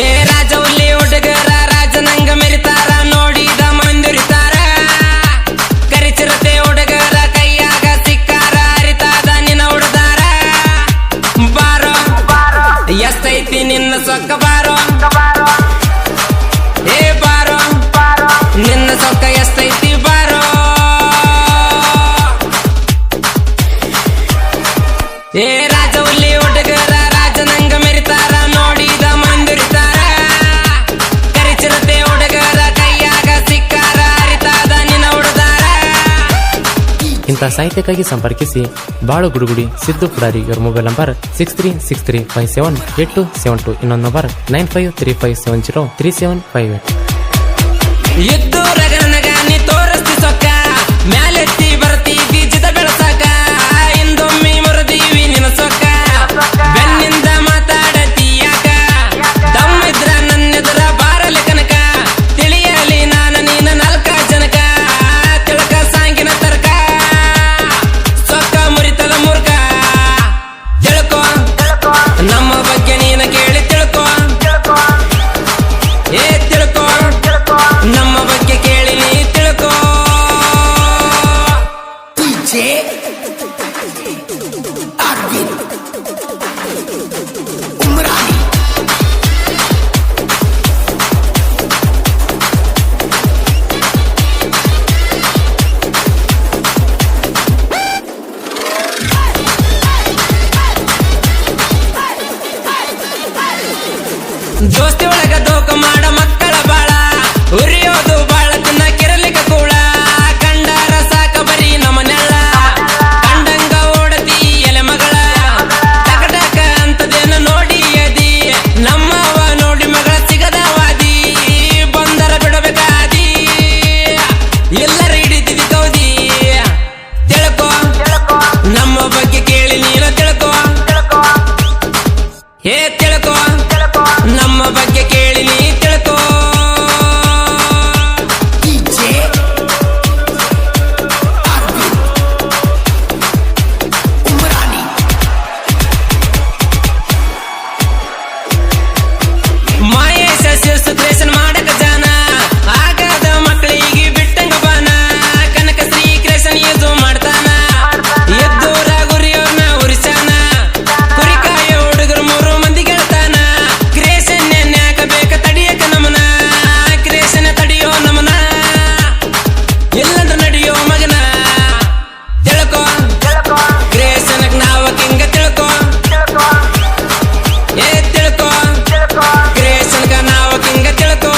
ಏ ರಾಜವಲ್ಲಿ ಹುಡುಗರ ರಾಜನಂಗ ಮೆರಿತಾರ ನೋಡಿದ ಮಂದಿರಿತಾರ ಕರಿಚಿರತೆ ಹುಡುಗರ ಕೈಯಾಗ ಸಿಕ್ಕಾರ ಅರಿತಾದ ನಿನ್ನ ಹುಡುದಾರ ಬಾರೋ ಎಷ್ಟೈತಿ ನಿನ್ನ ಸೊಕ್ಕ ಬಾರೋ ಏ ಬಾರೋ ನಿನ್ನ ಸೊಕ್ಕ ಎಷ್ಟೈತಿ ಬಾರೋ ಏ ರಾಜವಲ್ಲಿ ಹುಡುಗರ ರಾಜನಂಗ ಮೆರಿತಾರ ನೋಡಿದ ಮಂದಿರಿತಾರ ಕರಿಚಿರತೆ ಹುಡುಗರ ಕೈಯಾಗ ಸಿಕ್ಕಾರ ಅರಿತಾದ ನಿನ್ನ ಹುಡುದಾರ. ಇಂಥ ಸಾಹಿತ್ಯಕ್ಕಾಗಿ ಸಂಪರ್ಕಿಸಿ ಬಾಳು ಗುಡುಗುಡಿ ಸಿದ್ದು ಪುಡಾರಿ. ಇವರ ಮೊಬೈಲ್ ನಂಬರ್ 6363578272. ಇನ್ನೊಂದು ನಂಬರ್ 9535703758. ಇದ್ದೂರ ಗಣನಗ ನೀ ತೋರಿಸ್ತಿ ಸೊಕ್ಕ ಮ್ಯಾಲೆತ್ತಿ ಬರ್ತೀವಿ ಜಿದ ಬೆಳಸಾಕ ಇಂದೊಮ್ಮೆ ಮುರಿದೀವಿ ನಿನ್ನ ಸೊಕ್ಕ ಬೆನ್ನಿಂದ ಮಾತಾಡತೀಯಾಕ ತಮ್ಮಿದ್ರ ನನ್ನೆದುರ ಬಾರಲಿ ಕನಕ ತಿಳಿಯಲಿ ನಾನು ನೀನ ನಾಲ್ಕ ಜನಕ ತಿಳಕ ಸಾಂಗಿನ ತರ್ಕ ಸೊಕ್ಕ ಮುರಿತದ ಮೂರ್ಖ ತಿಳ್ಕೊ ನಮ್ಮ ಬಗ್ಗೆ ನೀನ ಕೇಳಿ ತಿಳ್ಕೊ ಏ ತಿಳ್ಕೊ ನಮ್ಮ ಬಗ್ಗೆ ಕೇಳಿ ನೀ ತಿಳ್ಕೊ. ದೋಸ್ತಿ ಒಳಗ ದೋಕ ಮಾಡ ಮಕ್ಕಳ ಬಾಳ ಉರಿಯೋದು ಬಾಳ ತಿನ್ನ ಕಿರಲಿಕ ಕೂಳ ಕಂಡಾರ ಸಾಕ ಬರೀ ನಮನೆಲ್ಲ ಕಂಡಂಗ ಓಡತಿ ಎಲೆ ಮಗಳ ಟಕಟಕ ಅಂತದೇನ ನೋಡಿ ಅದಿ ನಮ್ಮವ ನೋಡಿ ಮಗಳ ಸಿಗದವಾದಿ ಬಂದರ ಬಿಡಬೇಕಾದಿ ಎಲ್ಲರ ಹಿಡಿತಿದಿ ಕೌದಿ ತಿಳ್ಕೊ ನಮ್ಮ ಬಗ್ಗೆ ಕೇಳಿ ನೀನು ತಿಳ್ಕೊ ಹೇ ತಿಳ್ಕೊ ನಮ್ಮ ಬಗ್ಗೆ ಕೇಳಿ ನೀ ತಿಳ್ಕೊ. ಮಾಯೇಶ ಶಿವಸುಕ್ರೇಶನ್ ಮಾಡಕ ಜಾನ ಆಗದ ಮಕ್ಕಳಿಗೆ ಬಿಟ್ಟಂಗ ಬಾನ ಕನಕ ಶ್ರೀ ಕೃಷ್ಣ ಯೂಸು ಮಾಡ್ತಾನ ಎದ್ದೂರ ಗುರಿಯೋರ್ನ ಉರಿಸಾನ ಕುರಿಕಾಯ ಹುಡುಗರು 3 ಮಂದಿ ಗೆಳ್ತಾನ ಕ್ರೇಷನ್ ನ್ಯಾಕ ಬೇಕ ತಡಿಯಕ ನಮನ ಕ್ರೇಷನ್ ತಡಿಯೋ ನಮನ ಎಲ್ಲಂದ್ರ ನಡೆಯೋ ಮಗನ ತಿಳ್ಕೊ ಕ್ರೇಷನ್ಕ್ ನಾವ ಕಿಂಗ ತಿಳ್ಕೊ ಏ ತಿಳ್ಕೊ ಕ್ರೇಷನ್ಕ ನಾವ ಕಿಂಗ ತಿಳ್ಕೊ.